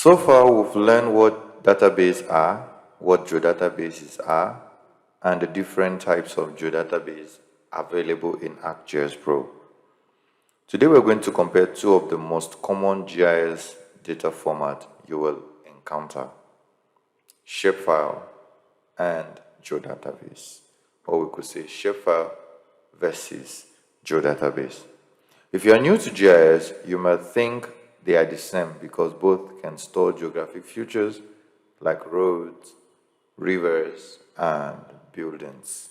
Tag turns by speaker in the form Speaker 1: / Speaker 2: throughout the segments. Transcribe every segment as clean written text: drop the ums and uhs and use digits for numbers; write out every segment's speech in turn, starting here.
Speaker 1: So far, we've learned what databases are, what geodatabases are, and the different types of geodatabase available in ArcGIS Pro. Today, we're going to compare two of the most common GIS data format you will encounter: Shapefile and Geodatabase, or we could say Shapefile versus Geodatabase. If you are new to GIS, you might think they are the same because both can store geographic features like roads, rivers, and buildings.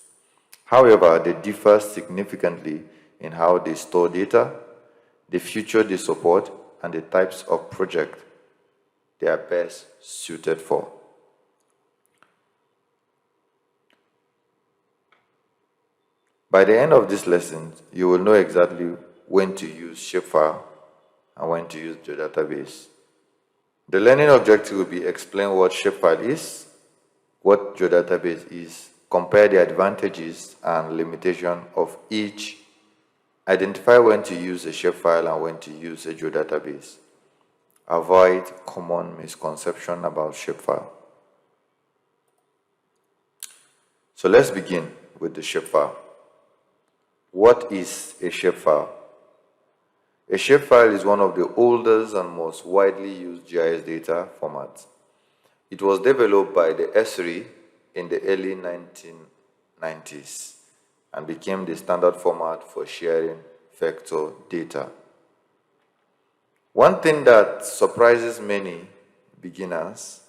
Speaker 1: However, they differ significantly in how they store data, the feature they support, and the types of projects they are best suited for. By the end of this lesson, you will know exactly when to use Shapefile and when to use Geodatabase. The learning objective will be explain what Shapefile is, what Geodatabase is, compare the advantages and limitations of each, identify when to use a Shapefile and when to use a Geodatabase, avoid common misconception about Shapefile. So let's begin with the Shapefile. What is a Shapefile? A shapefile is one of the oldest and most widely used GIS data formats. It was developed by the Esri in the early 1990s and became the standard format for sharing vector data. One thing that surprises many beginners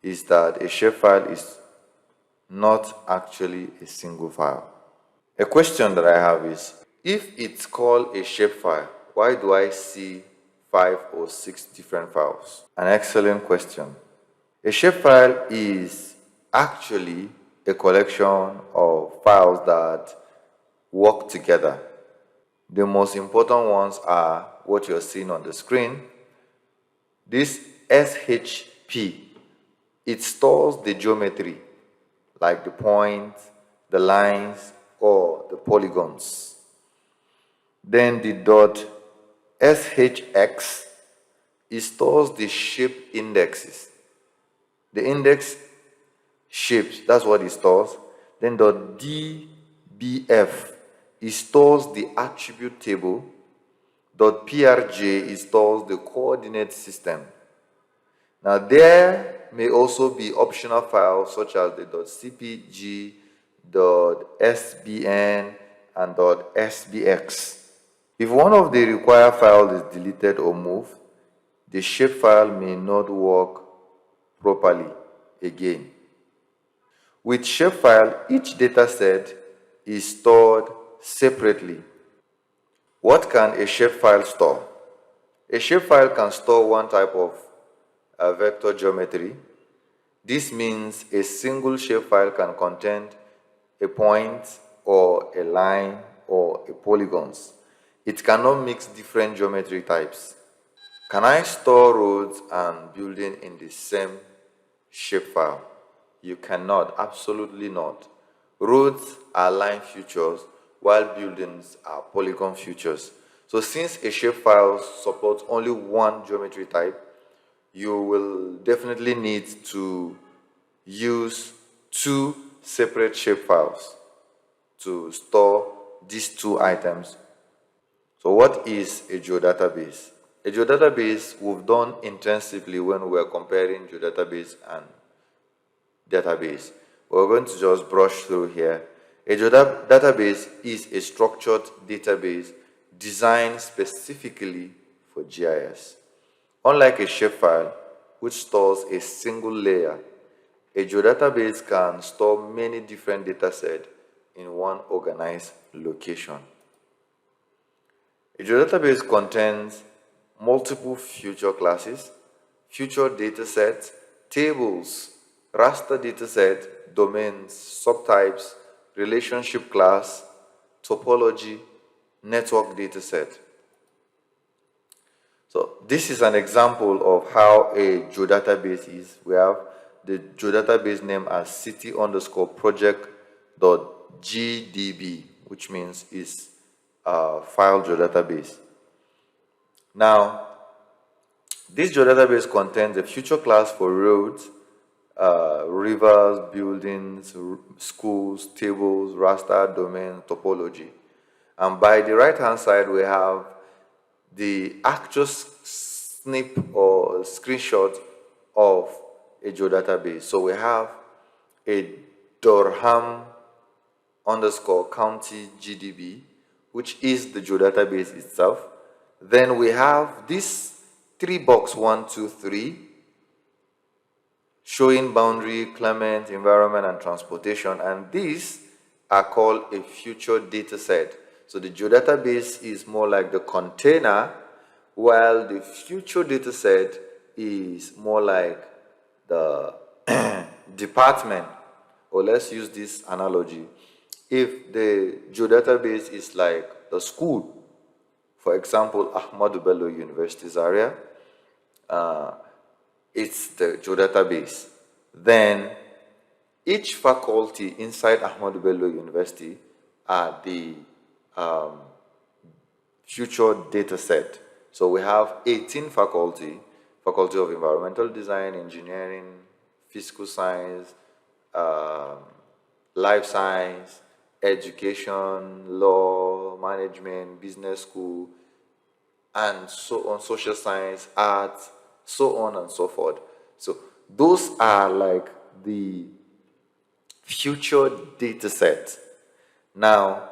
Speaker 1: is that a shapefile is not actually a single file. A question that I have is, if it's called a shapefile, why do I see 5 or 6 different files? An excellent question. A shapefile is actually a collection of files that work together. The most important ones are what you're seeing on the screen. This SHP, it stores the geometry, like the points, the lines, or the polygons. Then the .shx, it stores the shape indexes. The index shapes, that's what it stores. Then .dbf, it stores the attribute table. .prj, it stores the coordinate system. Now there may also be optional files such as the .cpg, .sbn, and .sbx. If one of the required files is deleted or moved, the shapefile may not work properly again. With shapefile, each dataset is stored separately. What can a shapefile store? A shapefile can store one type of vector geometry. This means a single shapefile can contain a point or a line or a polygons. It cannot mix different geometry types. Can I store roads and buildings in the same shapefile? You cannot, absolutely not. Roads are line features while buildings are polygon features. So since a shapefile supports only one geometry type, you will definitely need to use 2 separate shapefiles to store these 2 items. So what is a geodatabase? A geodatabase we've done intensively when we were comparing geodatabase and database. We're going to just brush through here. A geodatabase is a structured database designed specifically for GIS. Unlike a shapefile, which stores a single layer, a geodatabase can store many different datasets in one organized location. A geodatabase contains multiple feature classes, feature datasets, tables, raster dataset, domains, subtypes, relationship class, topology, network dataset. So this is an example of how a geodatabase is. We have the geodatabase name as city_project.gdb, which means it's a file geodatabase. Now, This geodatabase contains a future class for roads, rivers, buildings, schools, tables, raster, domain, topology. And by the right-hand side, we have the actual snip or screenshot of a geodatabase. So we have a Durham underscore county GDB, which is the geodatabase itself. Then we have this 3-box 1, 2, 3 showing boundary, climate, environment, and transportation. And these are called a future data set. So the geodatabase is more like the container, while the future data set is more like the department. Or let's use this analogy. If the geodatabase is like the school, for example, Ahmadu Bello University Zaria, it's the geodatabase. Then each faculty inside Ahmadu Bello University are the future data set. So we have 18 faculty of environmental design, engineering, physical science, life science, education, law, management, business school, and so on, social science, arts, so on and so forth. So those are like the future data set. Now,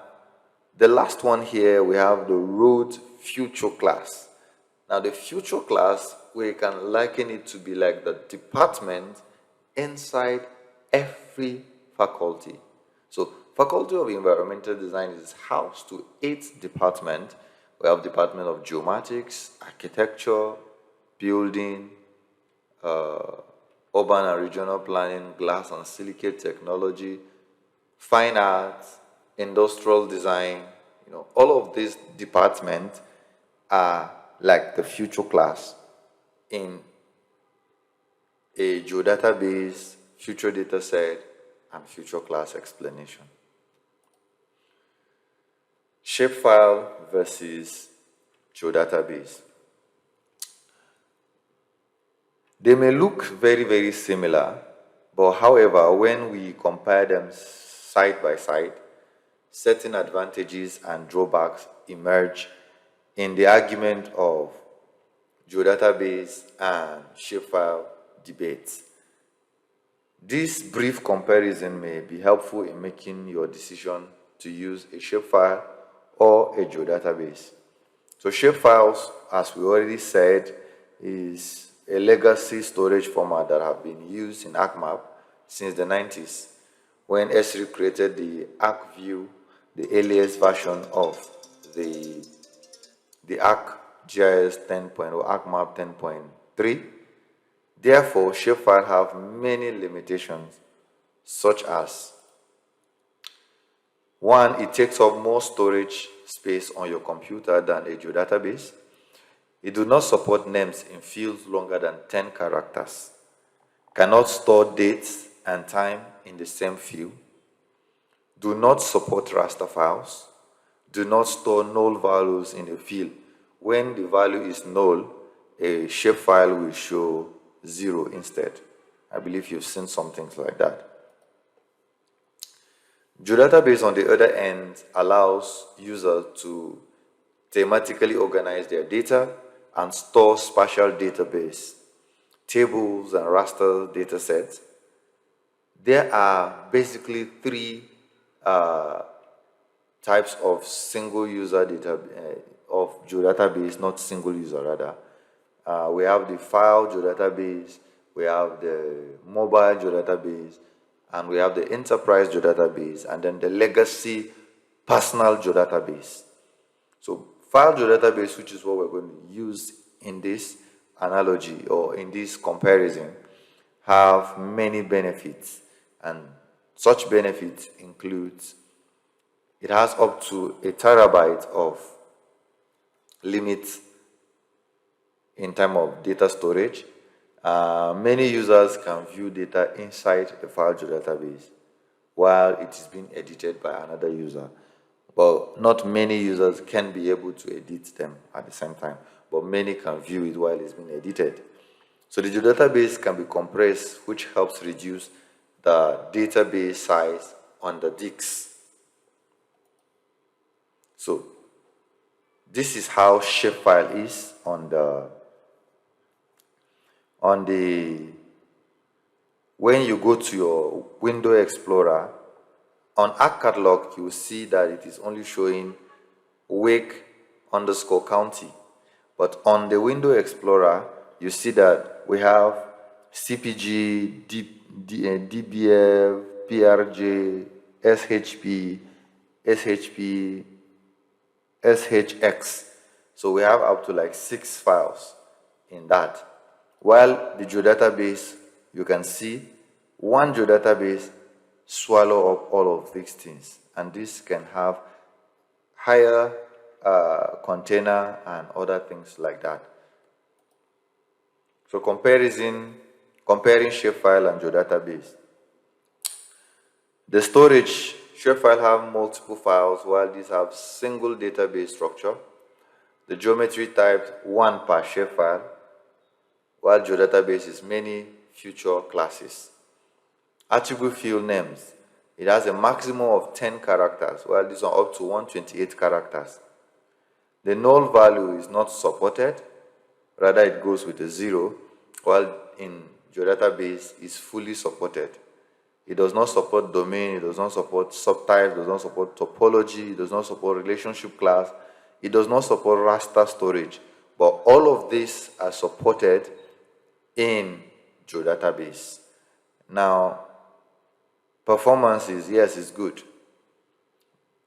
Speaker 1: the last one here, we have the road future class. Now, the future class, we can liken it to be like the department inside every faculty. So, Faculty of Environmental Design is housed to 8 departments. We have Department of Geomatics, Architecture, Building, Urban and Regional Planning, Glass and Silicate Technology, Fine Arts, Industrial Design. All of these departments are like the future class in a geodatabase, future data set, and future class explanation. Shapefile versus geodatabase. They may look very, very similar, but however, when we compare them side by side, certain advantages and drawbacks emerge in the argument of geodatabase and shapefile debates. This brief comparison may be helpful in making your decision to use a shapefile or a geodatabase. So shapefiles, as we already said, is a legacy storage format that have been used in ArcMap since the 90s, when Esri created the ArcView, the earliest version of the ArcGIS 10.0, ArcMap 10.3. Therefore, shapefiles have many limitations, such as 1, it takes up more storage space on your computer than a geodatabase. It does not support names in fields longer than 10 characters. Cannot store dates and time in the same field. Do not support raster files. Do not store null values in a field. When the value is null, a shapefile will show 0 instead. I believe you've seen some things like that. Geodatabase, on the other hand, allows users to thematically organize their data and store spatial database, tables, and raster data sets. There are basically 3 types of single user data of geodatabase, not single user rather. We have the file geodatabase, we have the mobile geodatabase, and we have the enterprise geodatabase, and then the legacy personal geodatabase. So file geodatabase, which is what we're going to use in this analogy or in this comparison, have many benefits, and such benefits includes it has up to 1 terabyte of limit in terms of data storage. Many users can view data inside the file geodatabase while it is being edited by another user. But not many users can be able to edit them at the same time. but many can view it while it's being edited. So the geodatabase can be compressed, which helps reduce the database size on the disks. So this is how Shapefile is on the when you go to your window explorer. On ArcCatalog, you will see that it is only showing Wake_County. But on the window explorer, you see that we have CPG, DBF, PRJ, SHP, SHX. So we have up to like 6 files in that. While the geodatabase, you can see one geodatabase swallow up all of these things, and this can have higher container and other things like that. So comparing Shapefile and Geodatabase. The storage, Shapefile have multiple files while these have single database structure. The geometry type 1 per Shapefile, while Geodatabase is many feature classes. Attribute field names, it has a maximum of 10 characters, while this one up to 128 characters. The null value is not supported, rather it goes with a 0, while in Geodatabase is fully supported. It does not support domain, it does not support subtype, it does not support topology, it does not support relationship class, it does not support raster storage. But all of these are supported in Geodatabase. Now, performance is, yes, it's good.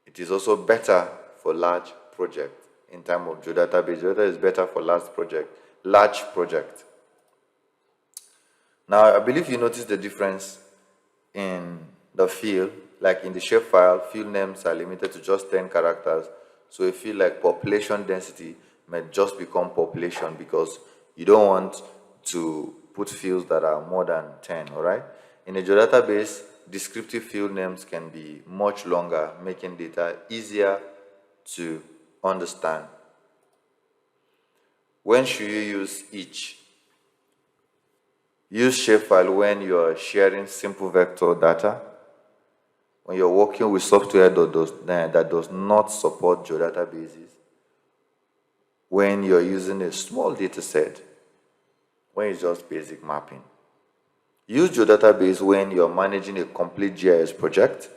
Speaker 1: It is also better for large project in terms of Geodatabase. Geodatabase is better for large project. Now, I believe you notice the difference in the field. Like in the Shapefile, field names are limited to just 10 characters. So you feel like population density may just become population because you don't want to put fields that are more than 10, all right? In a Geodatabase, descriptive field names can be much longer, making data easier to understand. When should you use each? Use Shapefile when you are sharing simple vector data, when you're working with software that does not support geodatabases, when you're using a small data set, when it's just basic mapping. Use Geodatabase when you're managing a complete GIS project,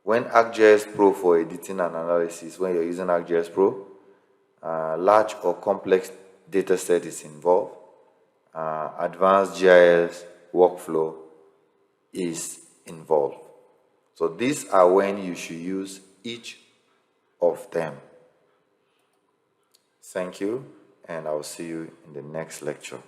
Speaker 1: when ArcGIS Pro for editing and analysis, when you're using ArcGIS Pro, large or complex data set is involved, advanced GIS workflow is involved. So these are when you should use each of them. Thank you, and I'll see you in the next lecture.